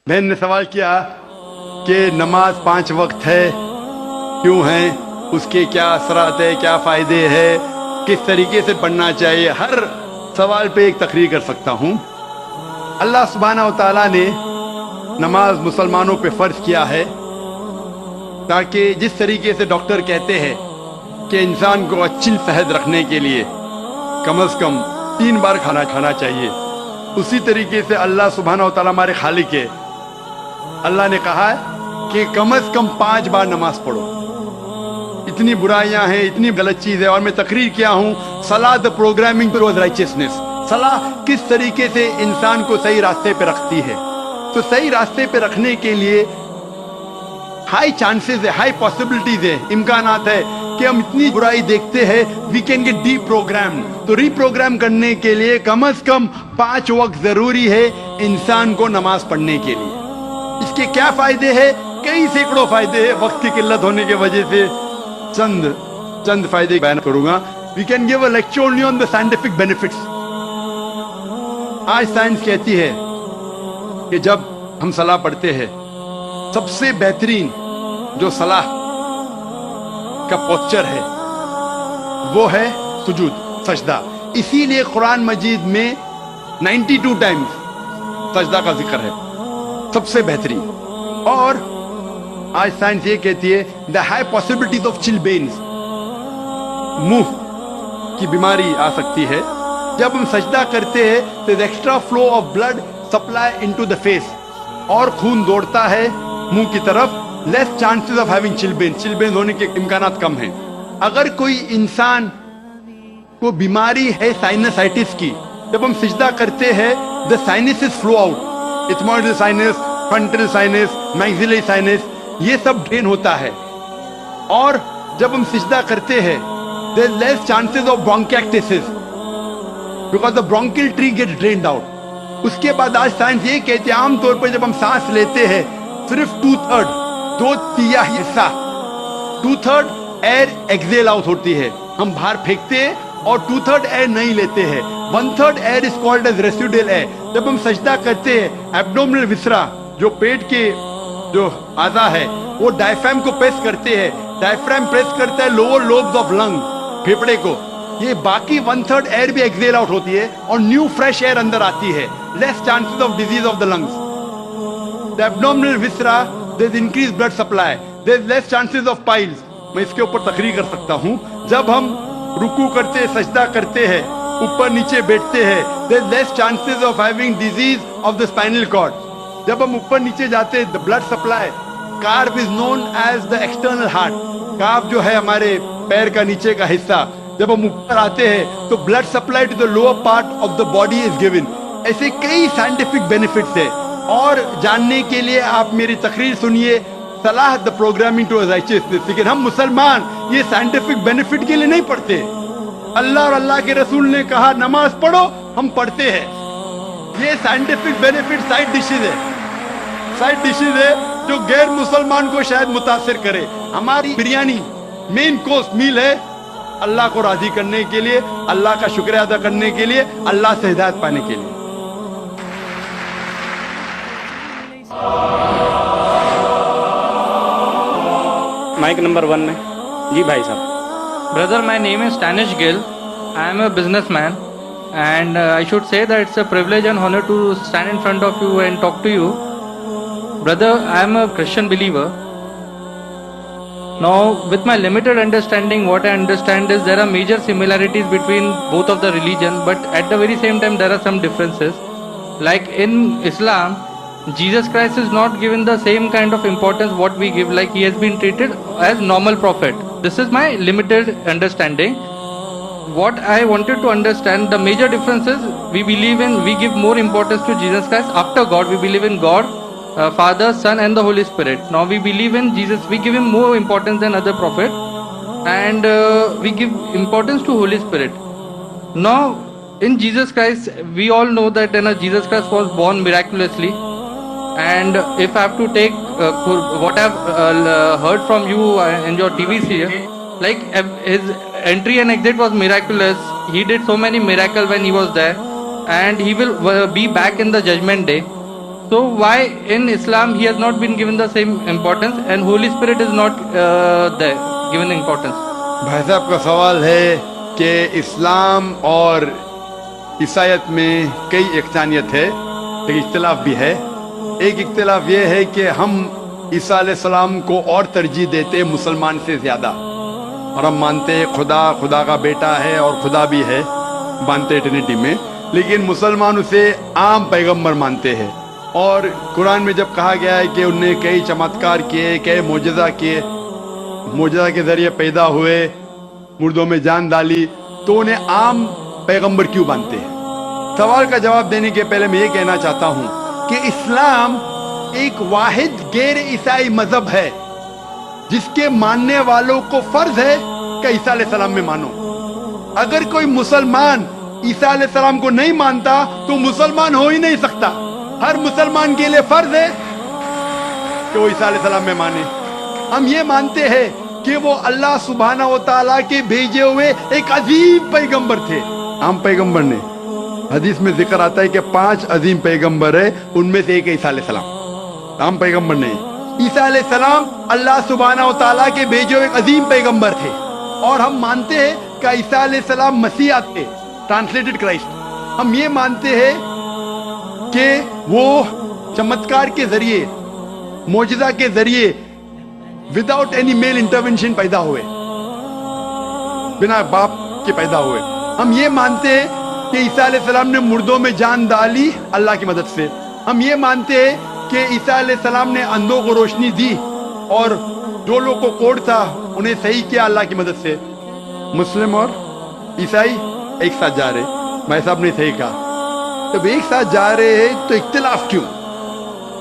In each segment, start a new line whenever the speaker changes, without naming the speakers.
بہن نے سوال کیا کہ نماز 5 وقت ہے، کیوں ہے، اس کے کیا اثرات ہے، کیا فائدے ہیں، کس طریقے سے پڑھنا چاہیے. ہر سوال پہ ایک تقریر کر سکتا ہوں. اللہ سبحانہ و تعالیٰ نے نماز مسلمانوں پہ فرض کیا ہے تاکہ جس طریقے سے ڈاکٹر کہتے ہیں کہ انسان کو اچھی صحت رکھنے کے لیے کم از کم 3 بار کھانا چاہیے، اسی طریقے سے اللہ سبحانہ و تعالیٰ ہمارے خالق ہے. اللہ نے کہا ہے کہ کم از کم 5 بار نماز پڑھو. اتنی برائیاں ہیں، اتنی غلط چیز ہے. اور میں تقریر کیا ہوں صلاح دا پروگرامنگ ٹوورڈ رائچسنس. صلاح کس طریقے سے انسان کو صحیح راستے پہ رکھتی ہے. تو صحیح راستے پہ رکھنے کے لیے ہائی چانسز ہے، ہائی پاسبلٹیز ہے، امکانات ہے کہ ہم اتنی برائی دیکھتے ہیں we can get deprogram. تو ری پروگرام کرنے کے لیے کم از کم 5 وقت ضروری ہے انسان کو نماز پڑھنے کے لیے. اس کے کیا فائدے ہیں؟ کئی سینکڑوں فائدے ہیں. وقت کی قلت ہونے کی وجہ سے چند فائدے بیان کروں گا. We can give a lecture only on the scientific benefits. آج سائنس کہتی ہے کہ جب ہم صلاح پڑھتے ہیں سب سے بہترین جو صلاح کا پوسچر ہے وہ ہے سجود، سجدہ. اسی لیے قرآن مجید میں 92 ٹائمز سجدہ کا ذکر ہے، سب سے بہترین. اور آج سائنس یہ کہتی ہے دا ہائی پاسبلٹیز آف چل بینز، منہ کی بیماری آ سکتی ہے. جب ہم سجدہ کرتے ہیں تو extra flow of blood supply into the face, اور خون دوڑتا ہے منہ کی طرف. لیس چانسز آف ہیونگ چل بین ہونے کے امکانات کم ہیں. اگر کوئی انسان کو بیماری ہے سائنسائٹس کی، جب ہم سجدہ کرتے ہیں the sinuses flow out, ethmoidal sinus, frontal sinus, maxillary sinus, یہ سب ڈرین ہوتا ہے. اور جب ہم سجدہ کرتے ہیں there is less chances of bronchiectasis because the bronchial tree gets drained out. اس کے بعد آج سائنس یہ کہتے ہیں عام طور پر جب ہم سانس لیتے ہیں صرف 2/3 حصہ 2/3 ایئر ایکزیل آؤٹ ہوتی ہے، ہم باہر پھینکتے ہیں، اور 2/3 ایئر نہیں لیتے ہیں. 1/3 air is called as residual air. جب ہم سجدہ کرتے ہیں ایبڈومنل وسرا جو پیٹ کے جو اعضاء ہے وہ ڈائفرام کو پریس کرتے ہیں، ڈائفرام پریس کرتا ہے لوور لوبز آف لنگ، پھیپڑے کو. یہ باقی 1/3 ایئر بھی ایکزیل آؤٹ ہوتی ہے اور نیو فریش ایئر اندر آتی ہے. Less chances of disease of the lungs. The abdominal viscera there is increase blood supply, there is less chances of piles. میں اس کے اوپر تقریر کر سکتا ہوں. جب ہم رکوع کرتے ہیں، سجدہ کرتے ہیں، اوپر نیچے بیٹھتے ہیں، there is less chances of having disease of the spinal cord. جب ہم اوپر نیچے جاتے ہیں، the blood supply, calf is known as the external heart. Calf جو ہے ہمارے پیر کا نیچے کا حصہ، جب ہم اوپر آتے ہیں تو blood supply to the lower part of the body is given. ایسے کئی سائنٹیفک بینیفٹس ہیں. اور جاننے کے لیے آپ میری تقریر سنیے صلاح دا پروگرامنگ ٹو رائچسنس. لیکن ہم مسلمان یہ سائنٹیفک بینیفٹ کے لیے نہیں پڑھتے. اللہ اور اللہ کے رسول نے کہا نماز پڑھو، ہم پڑھتے ہیں. یہ سائنٹیفک بینیفٹ سائڈ ڈشز ہے جو غیر مسلمان کو شاید متاثر کرے. ہماری بریانی مین کورس میل ہے اللہ کو راضی کرنے کے لیے، اللہ کا شکریہ ادا کرنے کے لیے، اللہ سے ہدایت پانے کے لیے.
مائک نمبر 1 میں جی بھائی صاحب.
Brother, my name is Stanish Gill. I am a businessman, and I should say that it's a privilege and honor to stand in front of you and talk to you. Brother, I am a Christian believer. Now, with my limited understanding, what I understand is there are major similarities between both of the religion, but at the very same time, there are some differences. Like in Islam, Jesus Christ is not given the same kind of importance what we give, like he has been treated as normal prophet. This is my limited understanding. What I wanted to understand, the major difference is we give more importance to Jesus Christ after God. We believe in God, Father, Son and the Holy Spirit. Now we believe in Jesus, we give him more importance than other prophets, and we give importance to Holy Spirit. Now in Jesus Christ, we all know that Jesus Christ was born miraculously. And if I have to take what I have heard from you in your TV series, like his entry and exit was miraculous. He did so many miracles when he was there, and he will be back in the judgment day. So why in Islam he has not been given the same importance and Holy Spirit is not there given importance?
भाई साहब का सवाल है कि इस्लाम और ईसाईयत में कई इख्तिलाफ है, एक इख्तिलाफ भी है। एक इख्तिलाफ ये है कि हम ईसा अलैहिस्सलाम को और तरजीह देते हैं मुसलमान से ज़्यादा, और हम मानते हैं खुदा का बेटा है और खुदा भी है, मानते हैं ट्रिनिटी में, लेकिन मुसलमान उसे आम पैगंबर मानते हैं। और कुरान में जब कहा गया है कि उनने कई चमत्कार किए, कई मोजज़ा किए, मोजज़ा के ज़रिए पैदा हुए, मुर्दों में जान डाली, तो उन्हें आम पैगंबर क्यों मानते हैं? सवाल का जवाब देने के पहले मैं ये कहना चाहता हूँ कि इस्लाम एक वाहिद गैर ईसाई मजहब है जिसके मानने वालों को फर्ज है कि ईसा अलैहिस्सलाम में मानो। अगर कोई मुसलमान ईसा अलैहिस्सलाम को नहीं मानता तो मुसलमान हो ही नहीं सकता। हर मुसलमान के लिए फर्ज है कि वो ईसा अलैहिस्सलाम में माने। हम ये मानते हैं कि वो अल्लाह सुब्हाना व तआला के भेजे हुए एक अजीम पैगंबर थे। आम पैगंबर ने, हदीस में जिक्र आता है कि 5 अजीम पैगंबर है, उनमें से एक ईसा अलैहिस्सलाम। आम पैगंबर नहीं, ईसा अलैहिस्सलाम अल्लाह सुब्हाना व तआला के भेजे हुए एक अजीम पैगंबर थे। और हम मानते हैं कि ईसा अलैहिस्सलाम मसीहा थे, ट्रांसलेटेड क्राइस्ट। हम ये मानते हैं कि वो चमत्कार के जरिए, मोजज़ा के जरिए, विदाउट एनी मेल इंटरवेंशन पैदा हुए, बिना बाप के पैदा हुए। हम ये मानते हैं कि ईसा अलैहिस्सलाम ने मुर्दों में जान डाली अल्लाह की मदद से। हम ये मानते हैं कि ईसा अलैहिस्सलाम ने अंधों को रोशनी दी और जो लोग को कोढ़ था उन्हें सही किया अल्लाह की मदद से। मुस्लिम और ईसाई एक साथ जा रहे, भाई साहब ने सही कहा। जब एक साथ जा रहे हैं तो इख्तिलाफ क्यों?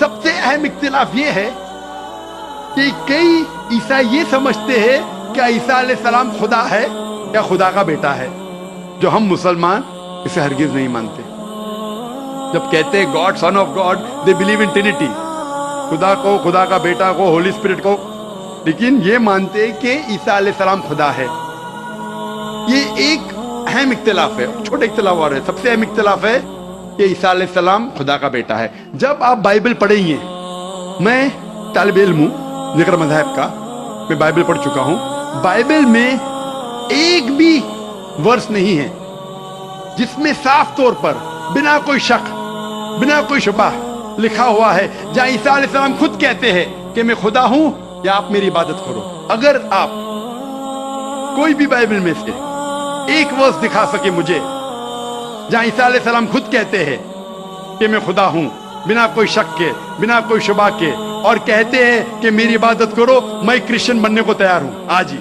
सबसे अहम इख्तिलाफ ये है कि कई ईसाई ये समझते हैं कि ईसा अलैहिस्सलाम खुदा है या खुदा का बेटा है, जो हम मुसलमान इसे हरगिज नहीं मानते। जब कहते हैं God, son of God, they believe in Trinity, खुदा को, खुदा का बेटा को, होली स्पिरिट को, लेकिन ये मानते हैं कि ईसा अलैहिस्सलाम खुदा है। ये एक अहम इख्तिलाफ है। छोटे इख्तिलाफ और है, सबसे अहम इख्तिलाफ है कि ईसा अलैहिस्सलाम खुदा का बेटा है। जब आप बाइबल पढ़ेंगे, मैं तालिब इल्म हूं जिक्र मज़हब का, मैं बाइबल पढ़ चुका हूं। बाइबल में एक भी वर्स नहीं है जिसमें साफ तौर पर बिना कोई शक, बिना कोई शुबा लिखा हुआ है जहां ईसा अलैहिस्सलाम खुद कहते हैं कि मैं खुदा हूं या आप मेरी इबादत करो। अगर आप कोई भी बाइबल में से एक वर्स दिखा सके मुझे जहां ईसा अलैहिस्सलाम खुद कहते हैं कि मैं खुदा हूं, बिना कोई शक के, बिना कोई शुबा के, और कहते हैं कि मेरी इबादत करो, मैं क्रिश्चियन बनने को तैयार हूं आज ही।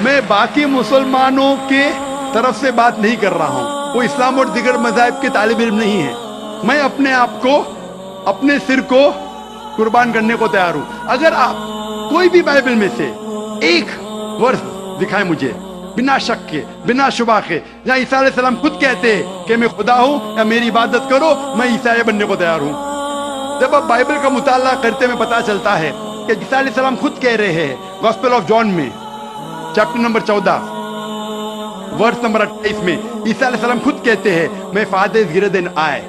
मैं बाकी मुसलमानों के तरफ से बात नहीं कर रहा हूं, वो इस्लाम और दिगर मज़ाहिब के तालिब इल्म नहीं है। मैं अपने आप को, अपने सिर को कुर्बान करने को तैयार हूं। अगर आप कोई भी बाइबल में से एक वर्स दिखाए मुझे बिना शक के, बिना शुबा के, जहां ईसा अलैहिस्सलाम खुद कहते हैं कि मैं खुदा हूं या मेरी इबादत करो, मैं ईसाई बनने को तैयार हूं। जब आप बाइबल का मुताला करते में पता चलता है कि ईसा अलैहिस्सलाम खुद कह रहे हैं गॉस्पेल ऑफ जॉन में चैप्टर नंबर 14 वर्स नंबर 28 में, ईसा अलैहिस्सलाम खुद कहते हैं मैं father is greater than I,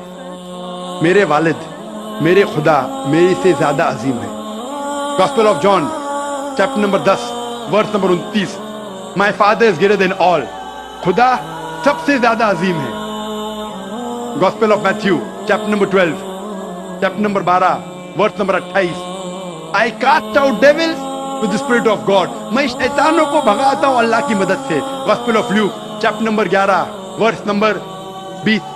मेरे वालिद, मेरे खुदा मेरे से ज्यादा अजीम है। Gospel of John chapter number 10 verse number 29, my father is greater than all, खुदा सबसे ज्यादा अजीम है। Gospel of Matthew chapter number 12 chapter number 12 verse number 28, I cast out devils with the spirit of God, मैं शैतानों को भगाता हूं अल्लाह की मदद से। Gospel of Luke chapter number 11 verse number 20,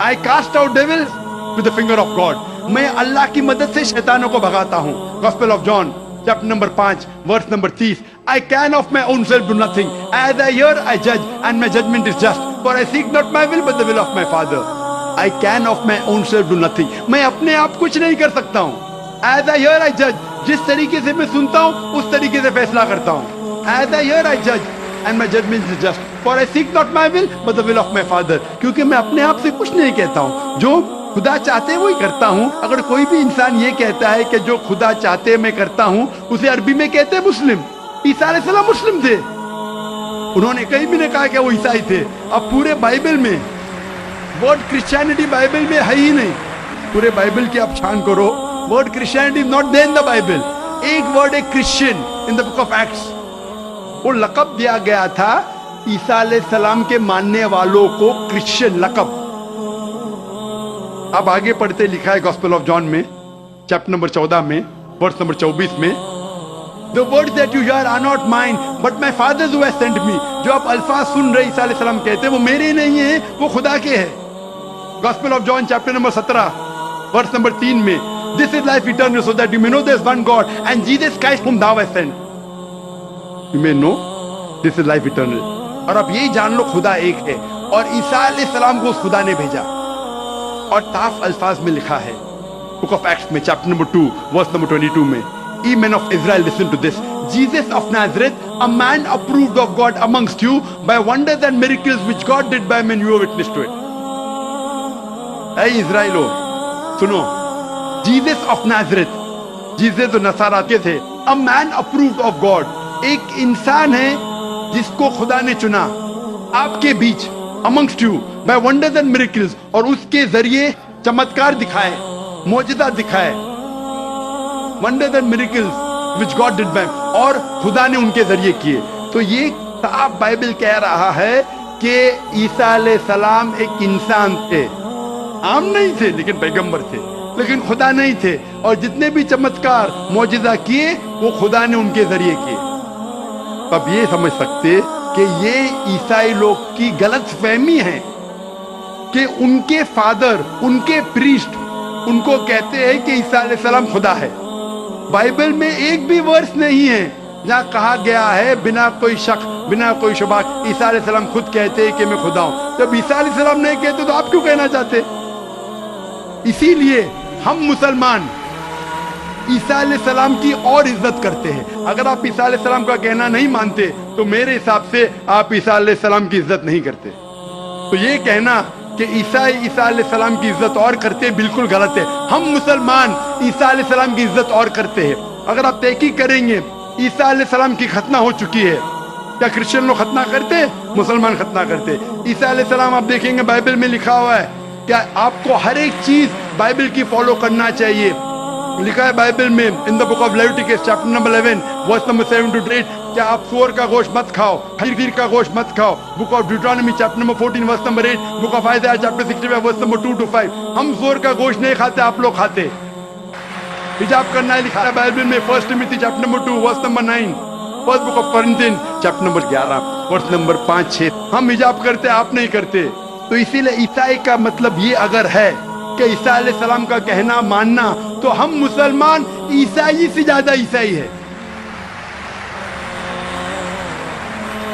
I cast out devils with the finger of God, मैं अल्लाह की मदद से शैतानों को भगाता हूं। Gospel of John chapter number 5 verse number 30, I can of my own self do nothing, as I hear I judge and my judgment is just, for I seek not my will but the will of my Father. I can of my own self do nothing, मैं अपने आप कुछ नहीं कर सकता हूं। As I hear I judge, जिस तरीके से मैं सुनता हूं उस तरीके से फैसला करता हूं। As I hear I judge and my judgment is just, for I seek not my will but the will of my Father, क्योंकि मैं अपने आप से कुछ नहीं कहता हूं, जो खुदा चाहते हैं वही करता हूं। अगर कोई भी इंसान ये कहता है कि जो खुदा चाहते हैं मैं करता हूं, उसे अरबी में कहते हैं मुस्लिम। ईसा अलैहिस्सलाम मुस्लिम थे, उन्होंने कहीं भी नहीं कहा कि वो ईसाई थे। अब पूरे बाइबल में वर्ड क्रिश्चियनिटी बाइबल में है ही नहीं, पूरे बाइबल की आप छान करो, word Christianity is not there in the Bible. एक वर्ड है Christian in the book of Acts. वो लकब दिया गया था ईसा अलैहिस्सलाम के मानने वालों को, क्रिश्चियन लकब. अब आगे पढ़ते लिखा है गॉस्पेल ऑफ जॉन में चैप्टर नंबर 14 में वर्स नंबर 24 में, The words that you hear are not mine, but my Father who has sent me. जो आप अल्फाज सुन रहे ईसा अलैहिस्सलाम कहते हैं वो मेरे नहीं है, वो खुदा के हैं. Gospel of John chapter number 17 verse number 3 में, This is life eternal, so that you may know there is one God and Jesus Christ whom thou hast sent. You may know this is life eternal. और अब यही जान लो खुदा एक है और ईसा अलैहिस्सलाम को उस खुदा ने भेजा. और साफ अल्फाज में लिखा है बुक ऑफ एक्ट्स में चैप्टर नंबर 2 वर्स नंबर 22 में, Ye men of Israel, listen to this. Jesus of Nazareth, a man approved of God amongst you by wonders and miracles which God did by men, you are witness to it. ऐ इज़राइलो सुनो, Jesus of Nazareth, Jesus जो नसारा के थे, a man approved of God, एक इंसान है जिसको खुदा ने चुना आपके बीच, amongst you by wonders and miracles, और उसके जरिए चमत्कार दिखाए, मौजज़ा दिखाए, wonders and miracles which God did by, और खुदा ने उनके जरिए किए. तो ये साफ बाइबल कह रहा है कि ईसा अलैहिस्सलाम एक इंसान थे, आम नहीं थे लेकिन पैगंबर थे, लेकिन खुदा नहीं थे, और जितने भी चमत्कार मौजज़ा किए वो खुदा ने उनके जरिए किए. अब ये समझ सकते कि ये ईसाई लोग की गलत फहमी है कि उनके फादर, उनके प्रीस्ट उनको कहते हैं कि ईसा अलैहिस्सलाम खुदा है. बाइबल में एक भी वर्स नहीं है जहाँ कहा गया है बिना कोई शक, बिना कोई शुबा, ईसा अलैहिस्सलाम खुद कहते हैं कि मैं खुदा हूं. जब ईसा अलैहिस्सलाम नहीं कहते तो आप क्यों कहना चाहते? इसीलिए हम मुसलमान ईसा अलैहिस्सलाम की और इज्जत करते हैं. अगर आप ईसा अलैहिस्सलाम का कहना नहीं मानते तो मेरे हिसाब से आप ईसा अलैहिस्सलाम की इज्जत नहीं करते. तो ये कहना कि ईसा अलैहिस्सलाम की इज्जत और करते हैं, बिल्कुल गलत है. हम मुसलमान ईसा अलैहिस्सलाम की इज्जत और करते हैं. अगर आप तहकीक करेंगे ईसा अलैहिस्सलाम की खतना हो चुकी है, क्या क्रिश्चियन लोग खतना करते हैं? मुसलमान खतना करते हैं. ईसा अलैहिस्सलाम आप देखेंगे बाइबल में लिखा हुआ है, क्या आपको हर एक चीज बाइबल की फॉलो करना चाहिए. लिखा है बाइबल में in the book of Leviticus chapter number 11 verse number 7 to 8, क्या आप सूअर का गोश्त मत खाओ, खीर का गोश्त मत खाओ. Book of Deuteronomy chapter number 14 verse number 8, book of Isaiah chapter 65 verse number 2 to 5. हम सूअर का गोश्त नहीं खाते, आप लोग खाते. हिजाब करना है लिखा है बाइबल में 1 Timothy chapter number 2 verse number 9, first book of Corinthian chapter number 11 verse number 5-6. हम हिजाब करते, आप नहीं करते. तो इसीलिए ईसाई का मतलब ये अगर है कि ईसा अलैहिस्सलाम का कहना मानना, तो हम मुसलमान ईसाई से ज्यादा ईसाई है.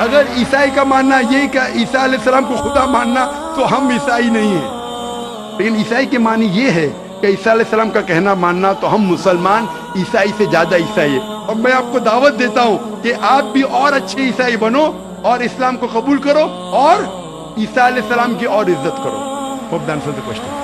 अगर ईसाई का मानना ये कि ईसा अलैहिस्सलाम को खुदा मानना, तो हम ईसाई नहीं है. लेकिन ईसाई के मानी ये है कि ईसा अलैहिस्सलाम का कहना मानना, तो हम मुसलमान ईसाई से ज्यादा ईसाई है. और मैं आपको दावत देता हूं कि आप भी और अच्छे ईसाई बनो और इस्लाम को कबूल करो और ईसा अलैहिस्सलाम की और इज्जत करो. Hope that answers the question.